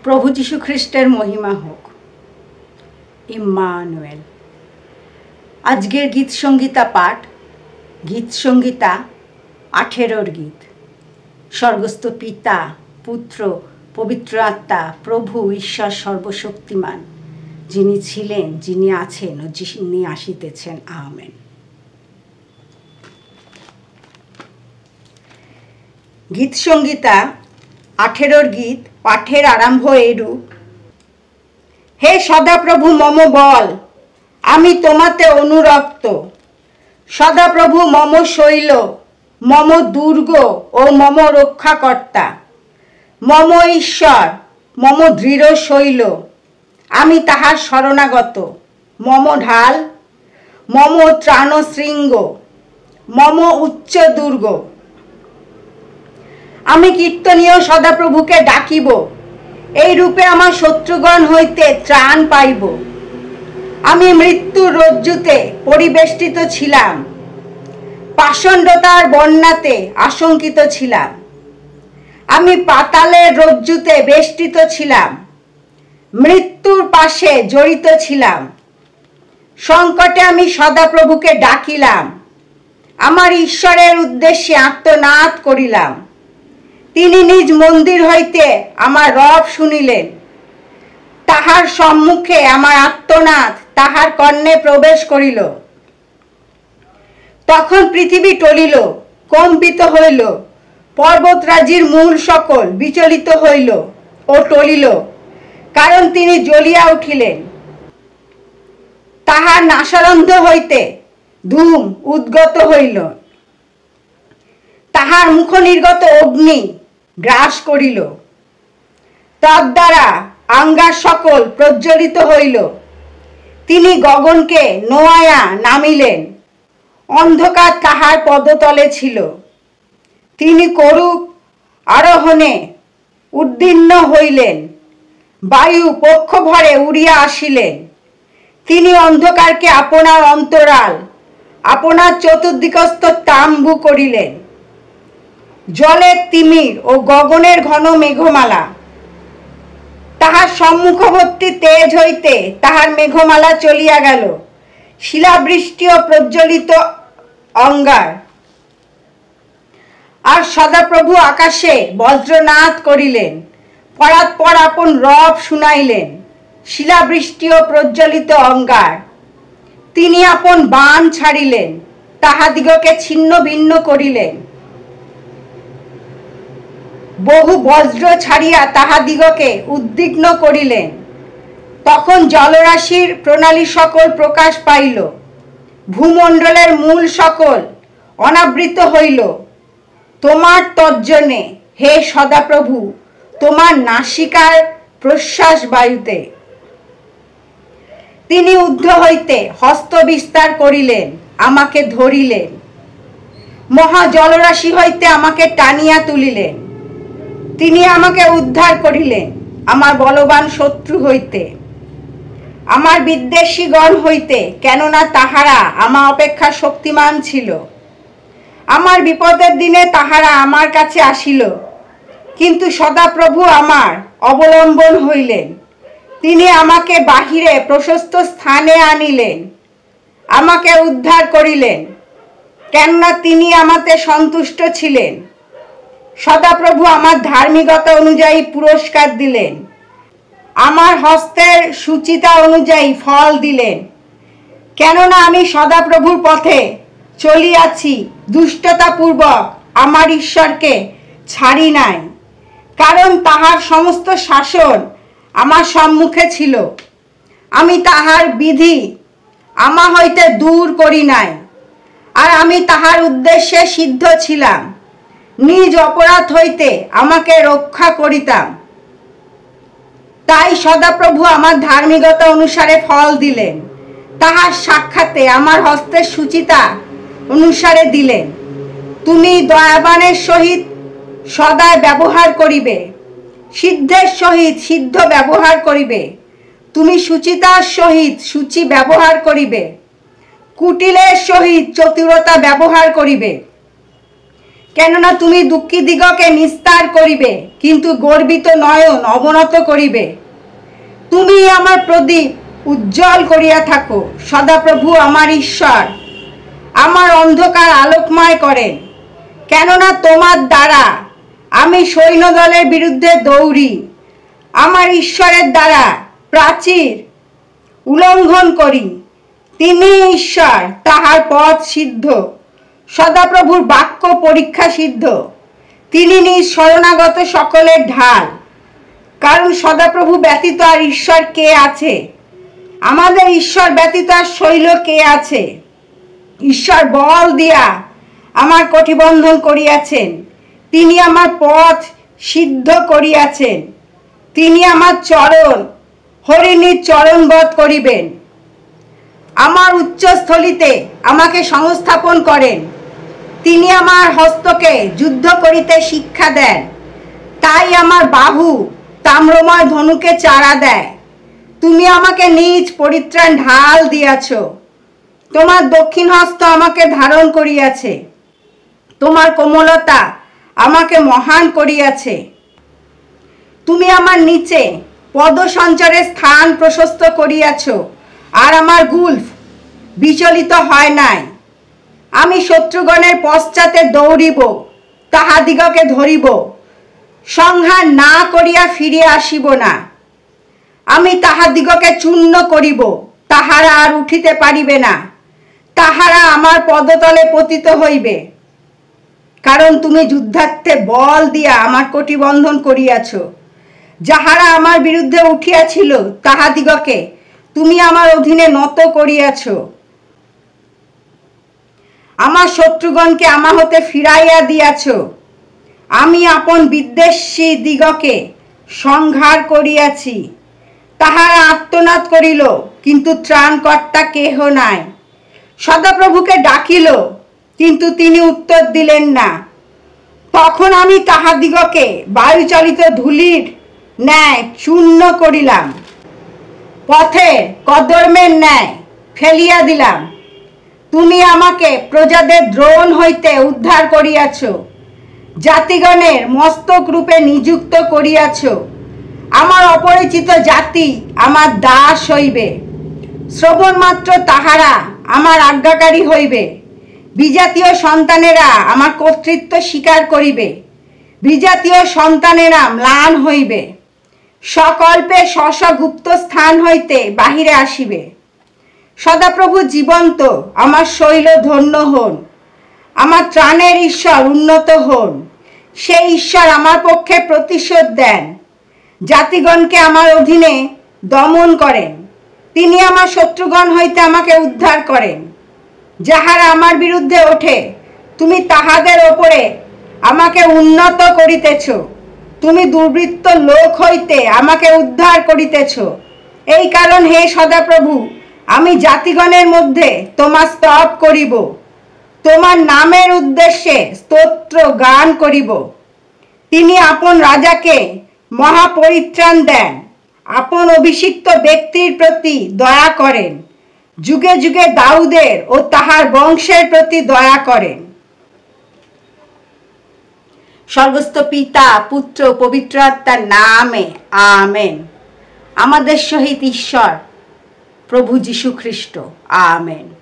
প্রভু যীশু খ্রিস্টের মহিমা হোক। ইম্মানুয়েল। আজকের গীত সংগীতা পাঠ, গীত সংগীতা 18 গীত। স্বর্গস্থ পিতা, পুত্র, পবিত্র আত্মা, প্রভু ঈশ্বর সর্বশক্তিমান, যিনি ছিলেন, যিনি আছেন ও যিনি আসিতেছেন, আমেন। গীত সংগীতা 18 গীত পাঠের আরম্ভ এইরূপ। হে সদাপ্রভু মম বল, আমি তোমাতে অনুরক্ত। সদাপ্রভু মম শৈল, মম দুর্গ ও মম রক্ষাকর্তা, মম ঈশ্বর, মম দৃঢ় শৈল, আমি তাহার শরণাগত। মম ঢাল, মম ত্রাণশৃঙ্গ, মম উচ্চ দুর্গ। আমি কীর্তনীয় সদাপ্রভুকে ডাকিব, এই রূপে আমার শত্রুগণ হইতে ত্রাণ পাইব। আমি মৃত্যুর রজ্জুতে পরিবেষ্টিত ছিলাম, পাষণ্ডতার বন্যাতে আশঙ্কিত ছিলাম। আমি পাতালের রজ্জুতে বেষ্টিত ছিলাম, মৃত্যুর পাশে জড়িত ছিলাম। সংকটে আমি সদাপ্রভুকে ডাকিলাম, আমার ঈশ্বরের উদ্দেশ্যে আর্তনাদ করিলাম। তিনি নিজ মন্দির হইতে আমার রব শুনিলেন। তাহার সম্মুখে আমার আর্তনাদ তাহার কর্ণে প্রবেশ করিল। তখন পৃথিবী টলিল, কম্পিত হইল, পর্বতরাজির মূল সকল বিচলিত হইল ও টলিল, কারণ তিনি জ্বলিয়া উঠিলেন। তাহার নাসারন্ধ্র হইতে ধূম উদ্গত হইল, তাহার মুখ নির্গত অগ্নি গ্রাস করিল। তদ্বারা আঙ্গার সকল প্রজ্বলিত হইল। তিনি গগনকে নোয়ায়া নামিলেন, অন্ধকার তাহার পদতলে ছিল। তিনি করুক আরোহণে উদ্দীর্ণ হইলেন, বায়ু পক্ষ ভরে উড়িয়া আসিলেন। তিনি অন্ধকারকে আপনার অন্তরাল, আপনার চতুর্দিকস্থ তাম্বু করিলেন। জলের তিমির ও গগনের ঘন মেঘমালা, তাহার সম্মুখবর্তী তেজ হইতে তাহার মেঘমালা চলিয়া গেল। শিলাবৃষ্টি ও প্রজ্বলিত অঙ্গার। আর সদাপ্রভু আকাশে বজ্রনাদ করিলেন, পরাৎপর আপন রব শুনাইলেন। শিলাবৃষ্টি ও প্রজ্বলিত অঙ্গার। তিনি আপন বাণ ছাড়িলেন, তাহাদিগকে ছিন্ন ভিন্ন করিলেন। বহু বজ্র ছাড়িয়া তাহাদিগকে উদ্বিগ্ন করিলেন। তখন জলরাশির প্রণালী সকল প্রকাশ পাইল, ভূমণ্ডলের মূল সকল অনাবৃত হইল। তোমার তর্জনে হে সদাপ্রভু, তোমার নাসিকার প্রশ্বাস বায়ুতে। তিনি ঊর্ধ্ব হইতে হস্ত বিস্তার করিলেন, আমাকে ধরিলেন। মহা জলরাশি হইতে আমাকে টানিয়া তুলিলেন। তিনি আমাকে উদ্ধার করিলেন আমার বলবান শত্রু হইতে, আমার বিদ্বেষীগণ হইতে, কেননা তাহারা আমা অপেক্ষা শক্তিমান ছিল। আমার বিপদের দিনে তাহারা আমার কাছে আসিল, কিন্তু সদাপ্রভু আমার অবলম্বন হইলেন। তিনি আমাকে বাহিরে প্রশস্ত স্থানে আনিলেন, আমাকে উদ্ধার করিলেন, কেননা তিনি আমাতে সন্তুষ্ট ছিলেন। সদাপ্রভু আমার ধার্মিকতা অনুযায়ী পুরস্কার দিলেন, আমার হস্তের সুচিতা অনুযায়ী ফল দিলেন। কেননা আমি সদাপ্রভুর পথে চলিয়াছি, দুষ্টতাপূর্বক আমার ঈশ্বরকে ছাড়ি নাই। কারণ তাহার সমস্ত শাসন আমার সম্মুখে ছিল, আমি তাহার বিধি আমা হইতে দূর করি নাই। আর আমি তাহার উদ্দেশ্যে সিদ্ধ ছিলাম, নিজ অপরাধ হইতে আমাকে রক্ষা করিতাম। তাই সদাপ্রভু আমার ধার্মিকতা অনুসারে ফল দিলেন, তাহার সাক্ষাতে আমার হস্তের সুচিতা অনুসারে দিলেন। তুমি দয়াবানের সহিত সদায় ব্যবহার করিবে, সিদ্ধের সহিত সিদ্ধ ব্যবহার করিবে। তুমি সুচিতার সহিত সূচি ব্যবহার করিবে, কুটিলের সহিত চতুরতা ব্যবহার করিবে। কেননা তুমি দুঃখী দিগকে নিস্তার করিবে, কিন্তু গর্বিত নয়ন অবনত করিবে। তুমি আমার প্রদীপ উজ্জ্বল করিয়া থাকো। সদাপ্রভু আমার ঈশ্বর আমার অন্ধকার আলোকময় করেন। কেননা তোমার দ্বারা আমি সৈন্যদলের বিরুদ্ধে দৌড়ি, আমার ঈশ্বরের দ্বারা প্রাচীর উল্লঙ্ঘন করি। তিনি ঈশ্বর, তাহার পথ সিদ্ধ, সদাপ্রভুর বাক্য পরীক্ষা সিদ্ধ। তিনি নিজ শরণাগত সকলের ঢাল। কারণ সদাপ্রভু ব্যতীত আর ঈশ্বর কে আছে? আমাদের ঈশ্বর ব্যতীত আর শৈল কে আছে? ঈশ্বর বল দিয়া আমার কটিবন্ধন করিয়াছেন। তিনি আমার পথ সিদ্ধ করিয়াছেন। তিনি আমার চরণ হরিণীর চরণবধ করিবেন। আমার উচ্চস্থলিতে আমাকে সংস্থাপন করেন। তিনি আমার হস্তকে যুদ্ধ করিতে শিক্ষা দেন। তাই আমার বাহু তাম্রময় ধনুকে চারা দেয়। তুমি আমাকে নিজ পরিত্রাণ ঢাল দিয়াছ। তোমার দক্ষিণ হস্ত আমাকে ধারণ করিয়াছে। তোমার কোমলতা আমাকে মহান করিয়াছে। তুমি আমার নিচে পদসঞ্চারের স্থান প্রশস্ত করিয়াছ, আর আমার গুলফ বিচলিত হয় নাই। আমি শত্রুগণের পশ্চাতে দৌড়িব, তাহাদিগকে ধরিব, সংহার না করিয়া ফিরিয়া আসিব না। আমি তাহাদিগকে চূর্ণ করিব, তাহারা আর উঠিতে পারিবে না। তাহারা আমার পদতলে পতিত হইবে। কারণ তুমি যুদ্ধার্থে বল দিয়া আমার কটিবন্ধন করিয়াছ। যাহারা আমার বিরুদ্ধে উঠিয়াছিল তাহাদিগকে তুমি আমার অধীনে নত করিয়াছ। আমার শত্রুগণকে আমা হতে ফিরাইয়া দিয়াছ। আমি আপন বিদ্বেষী দিগকে সংহার করিয়াছি। তাহারা আর্তনাদ করিল, কিন্তু ত্রাণকর্তা কেহ নাই। সদাপ্রভুকে ডাকিল, কিন্তু তিনি উত্তর দিলেন না। তখন আমি তাহাদিগকে বায়ুচালিত ধূলির ন্যায় চূর্ণ করিলাম, পথে কদর্মের ন্যায় ফেলিয়া দিলাম। তুমি আমাকে প্রজাদের দ্রোণ হইতে উদ্ধার করিয়াছ, জাতিগণের মস্তক রূপে নিযুক্ত করিয়াছ। আমার অপরিচিত জাতি আমার দাস হইবে। শ্রবণ মাত্র তাহারা আমার আজ্ঞাকারী হইবে। বিজাতীয় সন্তানেরা আমার কর্তৃত্ব স্বীকার করিবে। বিজাতীয় সন্তানেরা ম্লান হইবে, সকল্পে স্ব গুপ্ত স্থান হইতে বাহিরে আসিবে। সদাপ্রভু জীবন্ত, আমার শৈল ধন্য হন। আমার ত্রাণের ঈশ্বর উন্নত হন। সেই ঈশ্বর আমার পক্ষে প্রতিশোধ দেন, জাতিগণকে আমার অধীনে দমন করেন। তিনি আমার শত্রুগণ হইতে আমাকে উদ্ধার করেন। যাহারা আমার বিরুদ্ধে ওঠে, তুমি তাহাদের ওপরে আমাকে উন্নত করিতেছ। তুমি দুর্বৃত্ত লোক হইতে আমাকে উদ্ধার করিতেছ। এই কারণ হে সদাপ্রভু, আমি জাতিগণের মধ্যে তোমার স্তব করিব, তোমার নামের উদ্দেশ্যে স্তোত্র গান করিব। তিনি আপন রাজাকে মহাপরিত্রাণ দেন, আপন অভিষিক্ত ব্যক্তির প্রতি দয়া করেন। যুগে যুগে দাউদের ও তাহার বংশের প্রতি দয়া করেন। স্বর্গস্থ পিতা, পুত্র, পবিত্র আত্মার নামে আমেন। আমাদের সহিত ঈশ্বর প্রভু যীশু খ্রিস্ট। আমেন।